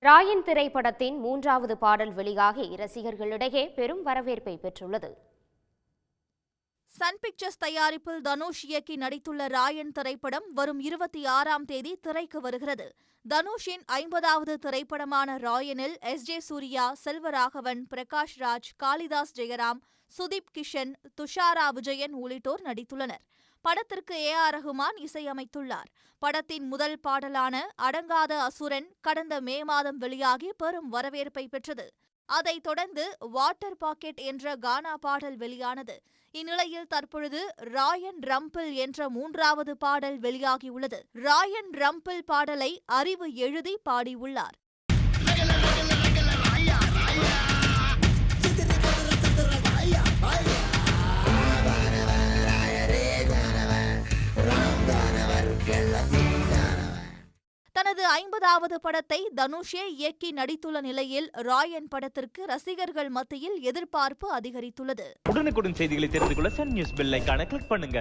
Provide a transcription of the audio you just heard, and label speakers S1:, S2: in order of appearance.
S1: ராயன் திரைப்படத்தின் 3வது பாடல் வெளியாகி ரசிகர்களிடையே பெரும் வரவேற்பை பெற்றுள்ளது.
S2: சன் பிக்சர்ஸ் தயாரிப்பில் தனுஷ் இயக்கி நடித்துள்ள ராயன் திரைப்படம் வரும் 26ஆம் தேதி திரைக்கு வருகிறது. தனுஷின் 50வது திரைப்படமான ராயனில் எஸ்.ஜே. சூர்யா, செல்வராகவன், பிரகாஷ் ராஜ், காளிதாஸ் ஜெயராம், சுதீப் கிஷன், துஷாரா விஜயன் உள்ளிட்டோர் நடித்துள்ளனர். படத்திற்கு ஏ.ஆர். ரஹ்மான் இசையமைத்துள்ளார். படத்தின் முதல் பாடலான அடங்காத அசுரன் கடந்த மே மாதம் வெளியாகி பெரும் வரவேற்பை பெற்றது. அதைத் தொடர்ந்து வாட்டர் பாக்கெட் என்ற கானா பாடல் வெளியானது. இந்நிலையில் தற்பொழுது ராயன் ரம்பிள் என்ற 3வது பாடல் வெளியாகியுள்ளது. ராயன் ரம்பிள் பாடலை அறிவு எழுதி பாடியுள்ளார். தனது 50வது படத்தை தனுஷே இயக்கி நடித்துள்ள நிலையில் ராயன் படத்திற்கு ரசிகர்கள் மத்தியில் எதிர்பார்ப்பு அதிகரித்துள்ளது.
S3: உடனுக்குடன் செய்திகளை தெரிந்து கொள்ள சன் நியூஸ் பெல் ஐகானை கிளிக் பண்ணுங்க.